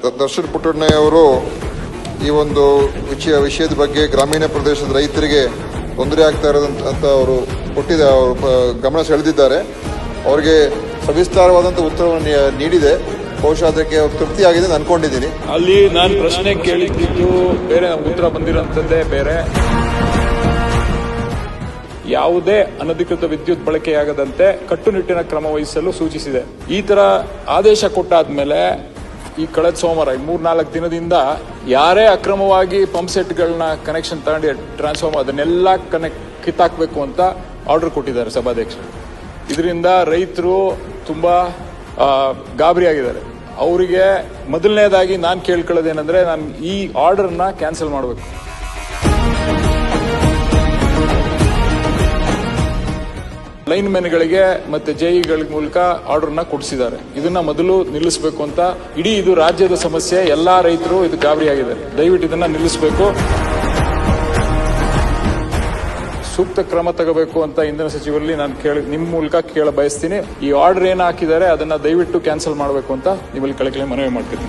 ದರ್ಶನ್ ಪುಟ್ಟಣ್ಣಯ್ಯ ಅವರು ಈ ಒಂದು ವಿಷಯದ ಬಗ್ಗೆ ಗ್ರಾಮೀಣ ಪ್ರದೇಶದ ರೈತರಿಗೆ ತೊಂದರೆ ಆಗ್ತಾ ಇರೋದಂತ ಅವರು ಅವರು ಗಮನ ಸೆಳೆದಿದ್ದಾರೆ. ಅವರಿಗೆ ಸವಿಸ್ತಾರವಾದಂಥ ಉತ್ತರವನ್ನು ನೀಡಿದೆ. ಬಹುಶಃ ಅದಕ್ಕೆ ತೃಪ್ತಿಯಾಗಿದೆ ಅಂತ ಅನ್ಕೊಂಡಿದ್ದೀನಿ. ಅಲ್ಲಿ ನಾನು ಪ್ರಶ್ನೆ ಕೇಳಿದ್ದು ಬೇರೆ, ಉತ್ತರ ಬಂದಿರೋಂಥದ್ದೇ ಬೇರೆ. ಯಾವುದೇ ಅನಧಿಕೃತ ವಿದ್ಯುತ್ ಬಳಕೆಯಾಗದಂತೆ ಕಟ್ಟುನಿಟ್ಟಿನ ಕ್ರಮ ವಹಿಸಲು ಸೂಚಿಸಿದೆ. ಈ ತರ ಆದೇಶ ಕೊಟ್ಟಾದ್ಮೇಲೆ ಈ ಕಳೆದ ಸೋಮವಾರ 3-4 ದಿನದಿಂದ ಯಾರೇ ಅಕ್ರಮವಾಗಿ ಪಂಪ್ ಸೆಟ್ಗಳನ್ನ ಕನೆಕ್ಷನ್ ತಗೊಂಡು ಟ್ರಾನ್ಸ್ಫಾರ್ಮರ್ ಅದನ್ನೆಲ್ಲ ಕಿತ್ತಾಕ್ಬೇಕು ಅಂತ ಆರ್ಡರ್ ಕೊಟ್ಟಿದ್ದಾರೆ ಸಭಾಧ್ಯಕ್ಷರು. ಇದರಿಂದ ರೈತರು ತುಂಬಾ ಗಾಬರಿಯಾಗಿದ್ದಾರೆ. ಅವರಿಗೆ ಮೊದಲನೇದಾಗಿ ನಾನು ಕೇಳ್ಕೊಳ್ಳೋದೇನೆಂದ್ರೆ, ನಾನು ಈ ಆರ್ಡರ್ನ ಕ್ಯಾನ್ಸಲ್ ಮಾಡಬೇಕು. ಲೈನ್ ಮೆನ್ಗಳಿಗೆ ಮತ್ತೆ ಜೆಇಗಳ ಮೂಲಕ ಆರ್ಡರ್ನ ಕೊಡಿಸಿದ್ದಾರೆ. ಇದನ್ನ ಮೊದಲು ನಿಲ್ಲಿಸಬೇಕು ಅಂತ. ಇಡೀ ಇದು ರಾಜ್ಯದ ಸಮಸ್ಯೆ, ಎಲ್ಲಾ ರೈತರು ಇದು ಗಾಬರಿಯಾಗಿದ್ದಾರೆ. ದಯವಿಟ್ಟು ಇದನ್ನ ನಿಲ್ಲಿಸಬೇಕು, ಸೂಕ್ತ ಕ್ರಮ ತಗೋಬೇಕು ಅಂತ ಇಂಧನ ಸಚಿವರಲ್ಲಿ ನಾನು ನಿಮ್ಮ ಮೂಲಕ ಕೇಳ ಬಯಸ್ತೀನಿ. ಈ ಆರ್ಡರ್ ಏನು ಹಾಕಿದ್ದಾರೆ ಅದನ್ನ ದಯವಿಟ್ಟು ಕ್ಯಾನ್ಸಲ್ ಮಾಡಬೇಕು ಅಂತ ನಿಮ್ಮಲ್ಲಿ ಕಳಕಳಿ ಮನವಿ ಮಾಡ್ತೀನಿ.